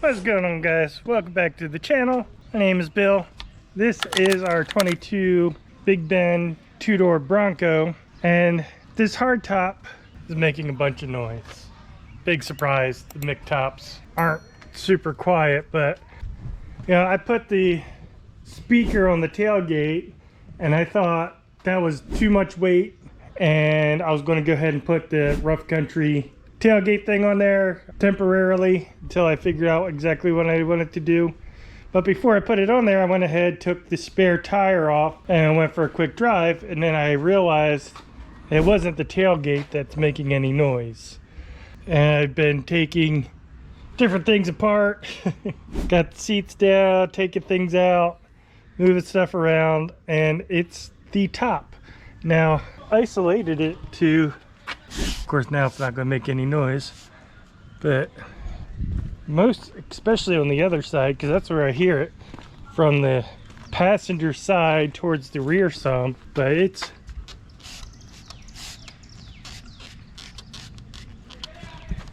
What's going on, guys? Welcome back to the channel. My name is Bill. This is our 22 Big Bend two-door Bronco, and this hardtop is making a bunch of noise. Big surprise, the mic tops aren't super quiet, but you know, I put the speaker on the tailgate and I thought that was too much weight, and I was going to go ahead and put the rough country tailgate thing on there temporarily until I figured out exactly what I wanted to do. But before I put it on there, I went ahead, took the spare tire off and went for a quick drive, and then I realized it wasn't the tailgate that's making any noise. And I've been taking different things apart, got the seats down, taking things out, moving stuff around, and it's the top. Now, isolated it to, of course now it's not going to make any noise, but most, especially on the other side, because that's where I hear it, from the passenger side towards the rear some, but it's,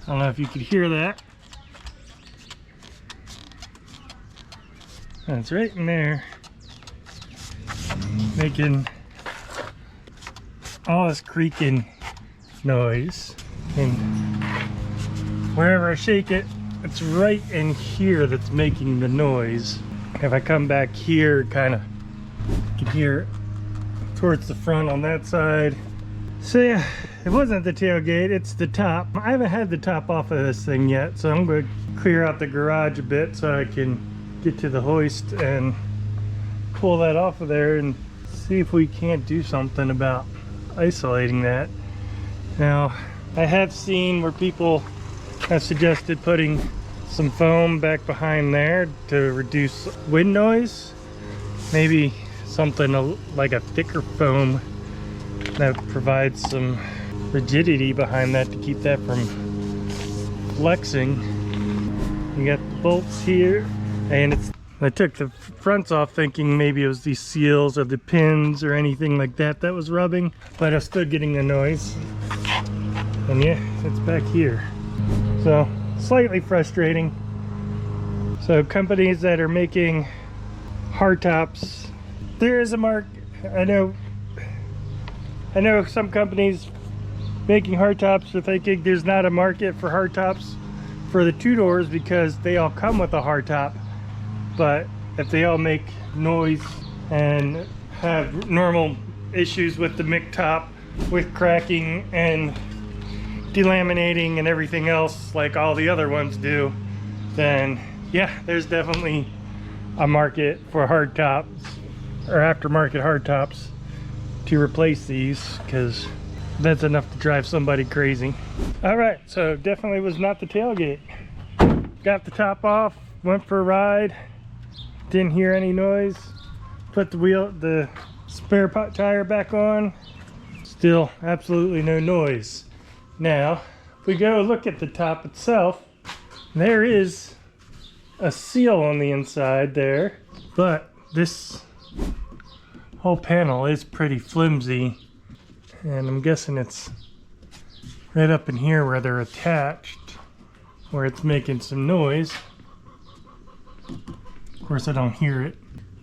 I don't know if you could hear that. That's right in there, making all this creaking noise, and wherever I shake it, it's right in here that's making the noise. If I come back here, kind of you can hear it towards the front on that side. So yeah, it wasn't the tailgate, it's the top. I haven't had the top off of this thing yet, so I'm going to clear out the garage a bit so I can get to the hoist and pull that off of there and see if we can't do something about isolating that. Now, I have seen where people have suggested putting some foam back behind there to reduce wind noise. Maybe something like a thicker foam that provides some rigidity behind that to keep that from flexing. You got the bolts here, and I took the fronts off thinking maybe it was these seals or the pins or anything like that that was rubbing, but I was still getting the noise. And yeah, it's back here. So slightly frustrating. So companies that are making hardtops, there is a market. I know some companies making hardtops are thinking there's not a market for hardtops for the two doors because they all come with a hardtop. But if they all make noise and have normal issues with the mic top, with cracking and delaminating and everything else like all the other ones do, then yeah, there's definitely a market for hardtops or aftermarket hardtops to replace these, because that's enough to drive somebody crazy. All right, so definitely was not the tailgate. Got the top off, went for a ride, didn't hear any noise, put the spare tire back on, still absolutely no noise. Now, if we go look at the top itself, there is a seal on the inside there, but this whole panel is pretty flimsy, and I'm guessing it's right up in here where they're attached, where it's making some noise. Of course I don't hear it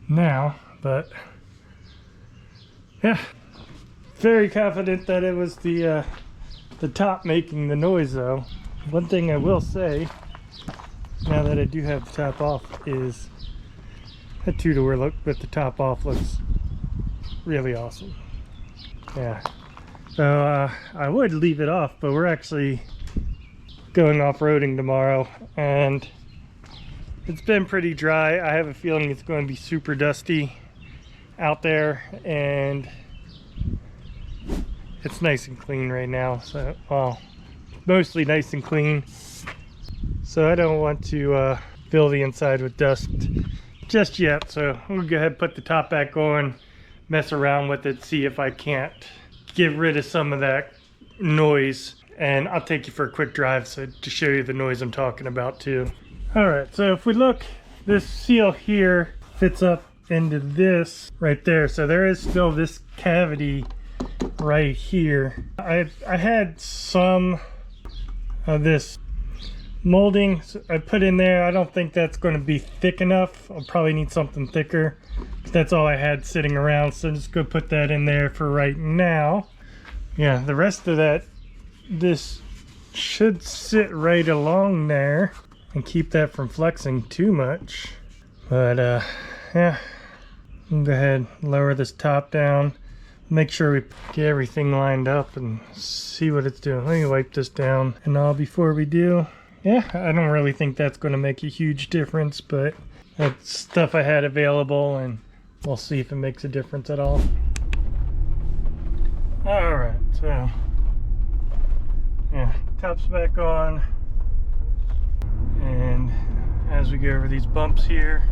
now, but yeah, very confident that it was the top making the noise though. One thing I will say, now that I do have the top off, is that two-door look with the top off looks really awesome. Yeah, so I would leave it off, but we're actually going off-roading tomorrow, and it's been pretty dry. I have a feeling it's going to be super dusty out there, and it's nice and clean right now. So, well, mostly nice and clean. So I don't want to fill the inside with dust just yet. So I'm gonna go ahead and put the top back on, mess around with it, see if I can't get rid of some of that noise. And I'll take you for a quick drive to show you the noise I'm talking about too. All right, so if we look, this seal here fits up into this right there. So there is still this cavity right here. I had some of this molding I put in there. I don't think that's going to be thick enough. I'll probably need something thicker. That's all I had sitting around, so I'm just going to put that in there for right now. Yeah, the rest of that, this should sit right along there and keep that from flexing too much. But yeah, I'll go ahead and lower this top down, make sure we get everything lined up and see what it's doing. Let me wipe this down and all before we do. Yeah, I don't really think that's going to make a huge difference, but that's stuff I had available, and we'll see if it makes a difference at all. Alright, so yeah, top's back on, and as we go over these bumps here,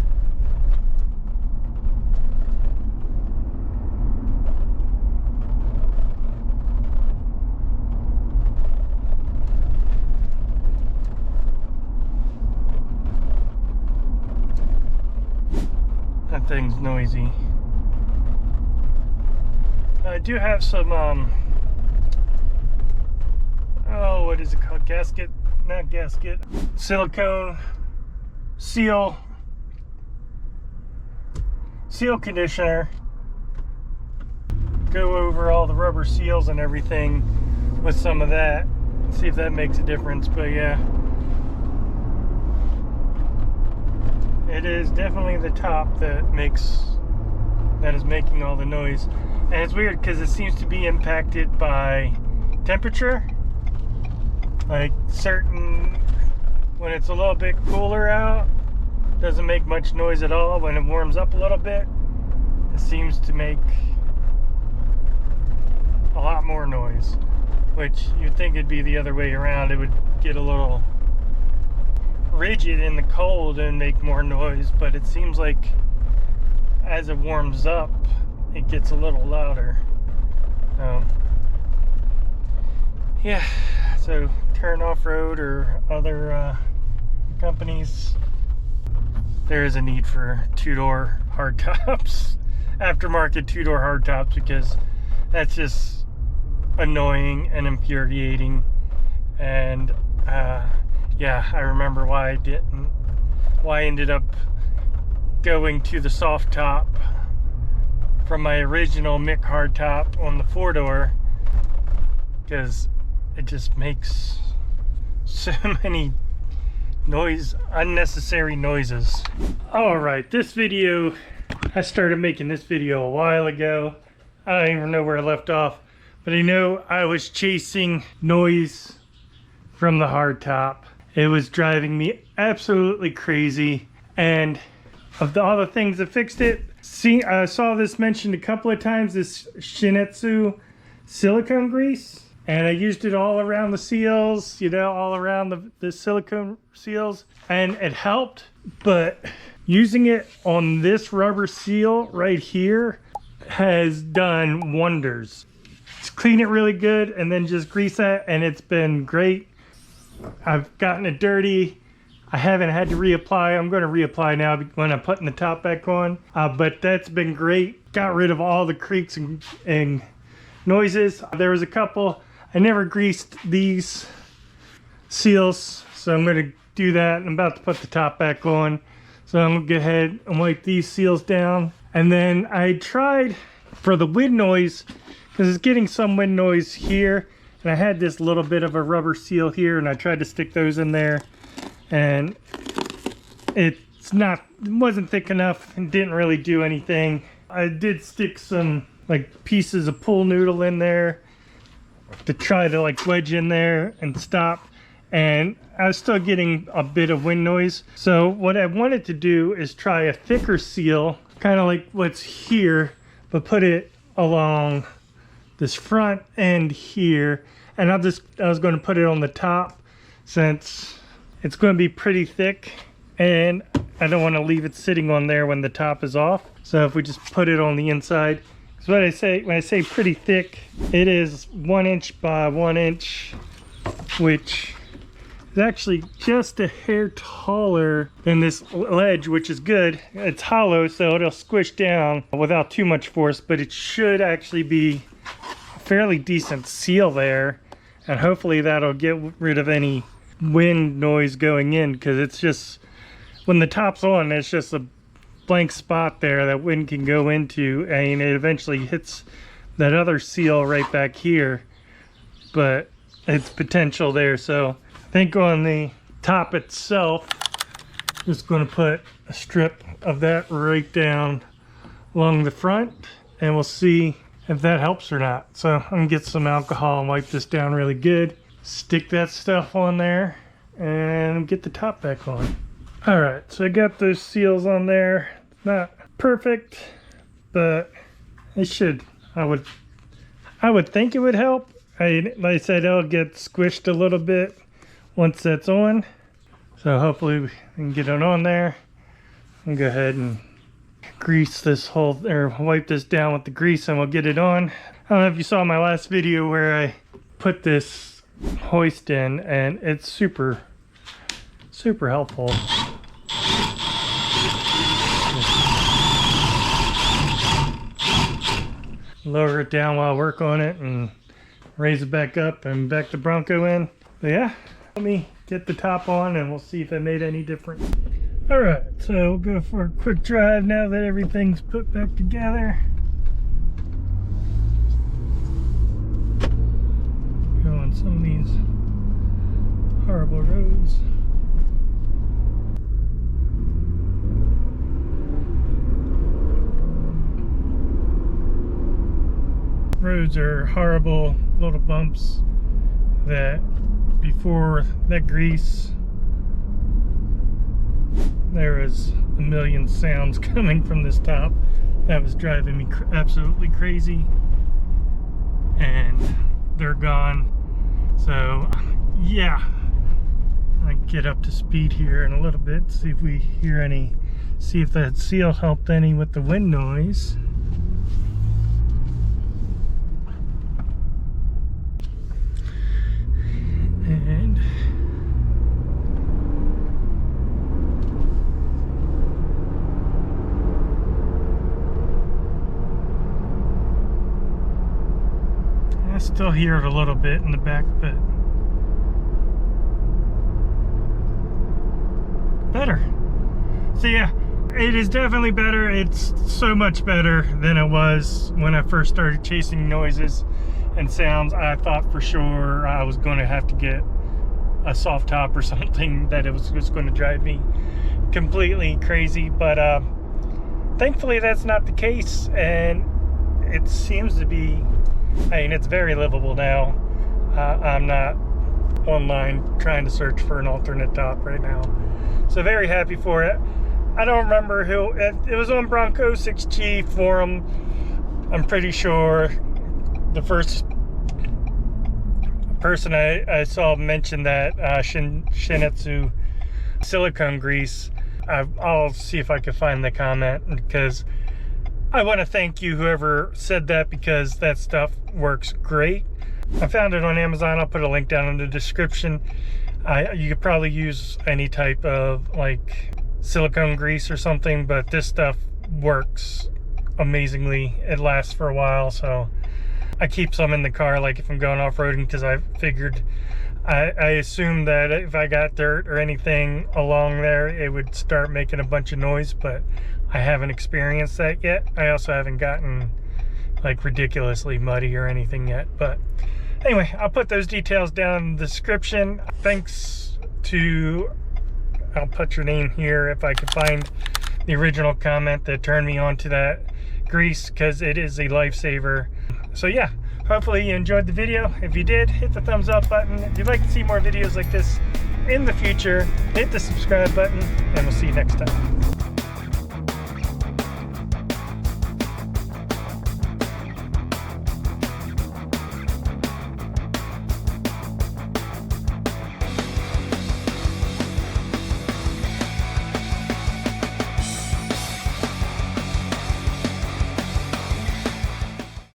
that thing's noisy. I do have some oh, what is it called? Gasket? Not gasket. Silicone seal conditioner. Go over all the rubber seals and everything with some of that. See if that makes a difference. But yeah, it is definitely the top that is making all the noise. And it's weird because it seems to be impacted by temperature. Like when it's a little bit cooler out, doesn't make much noise at all. When it warms up a little bit, it seems to make a lot more noise, which you'd think it'd be the other way around. It would get a little rigid in the cold and make more noise, but it seems like as it warms up, it gets a little louder. Yeah, so Turn Off-Road or other companies, there is a need for two-door hardtops, aftermarket two-door hardtops, because that's just annoying and infuriating. And yeah, I remember why I ended up going to the soft top from my original Mick hardtop on the 4-door, because it just makes so many unnecessary noises. All right, this video, I started making this video a while ago. I don't even know where I left off, but I know I was chasing noise from the hardtop. It was driving me absolutely crazy, and of all the things that fixed it, I saw this mentioned a couple of times, this Shinetsu silicone grease, and I used it all around the seals, you know, all around the silicone seals, and it helped. But using it on this rubber seal right here has done wonders. Just clean it really good and then just grease that, and it's been great. I've gotten it dirty. I haven't had to reapply. I'm going to reapply now when I'm putting the top back on. But that's been great. Got rid of all the creaks and noises. There was a couple. I never greased these seals, so I'm going to do that. I'm about to put the top back on. So I'm going to go ahead and wipe these seals down. And then I tried for the wind noise, because it's getting some wind noise here. And I had this little bit of a rubber seal here, and I tried to stick those in there. And it wasn't thick enough and didn't really do anything. I did stick some like pieces of pool noodle in there to try to like wedge in there and stop, and I was still getting a bit of wind noise. So what I wanted to do is try a thicker seal, kind of like what's here, but put it along this front end here, and I was going to put it on the top since it's going to be pretty thick, and I don't want to leave it sitting on there when the top is off. So if we just put it on the inside, so when I say pretty thick, it is 1 inch by 1 inch, which is actually just a hair taller than this ledge, which is good. It's hollow, so it'll squish down without too much force, but it should actually be a fairly decent seal there, and hopefully that'll get rid of any wind noise going in, because it's just, when the top's on, it's just a blank spot there that wind can go into, and it eventually hits that other seal right back here, but it's potential there. So I think on the top itself, just going to put a strip of that right down along the front, and we'll see if that helps or not. So I'm gonna get some alcohol and wipe this down really good, stick that stuff on there, and get the top back on. All right, so I got those seals on there. Not perfect, but it should, I would think it would help. Like I said, it'll get squished a little bit once that's on. So hopefully we can get it on there. And go ahead and grease this whole, or wipe this down with the grease, and we'll get it on. I don't know if you saw my last video where I put this hoist in, and it's super helpful. Lower it down while I work on it and raise it back up and back the Bronco in. But yeah, let me get the top on and we'll see if it made any difference. All right, so we'll go for a quick drive now that everything's put back together. Go on some of these horrible roads. Roads are horrible little bumps that before that grease there was a million sounds coming from this top that was driving me absolutely crazy, and they're gone. So yeah, I get up to speed here in a little bit, see if we hear any, see if that seal helped any with the wind noise. And I still hear it a little bit in the back, but better. So yeah, it is definitely better. It's so much better than it was when I first started chasing noises and sounds. I thought for sure I was going to have to get a soft top or something, that it was just going to drive me completely crazy, but thankfully that's not the case, and it seems to be, I mean, it's very livable now. I'm not online trying to search for an alternate top right now, so very happy for it. I don't remember who, it was on Bronco 6G forum, I'm pretty sure. The first person I saw mention that Shinetsu silicone grease. I'll see if I can find the comment, because I want to thank you, whoever said that, because that stuff works great. I found it on Amazon. I'll put a link down in the description. You could probably use any type of like silicone grease or something, but this stuff works amazingly. It lasts for a while, so I keep some in the car, like if I'm going off-roading, because I figured, I assumed that if I got dirt or anything along there, it would start making a bunch of noise, but I haven't experienced that yet. I also haven't gotten like ridiculously muddy or anything yet. But anyway, I'll put those details down in the description. Thanks to, I'll put your name here if I can find the original comment that turned me on to that grease, because it is a lifesaver. So yeah, hopefully you enjoyed the video. If you did, hit the thumbs up button. If you'd like to see more videos like this in the future, hit the subscribe button, and we'll see you next time.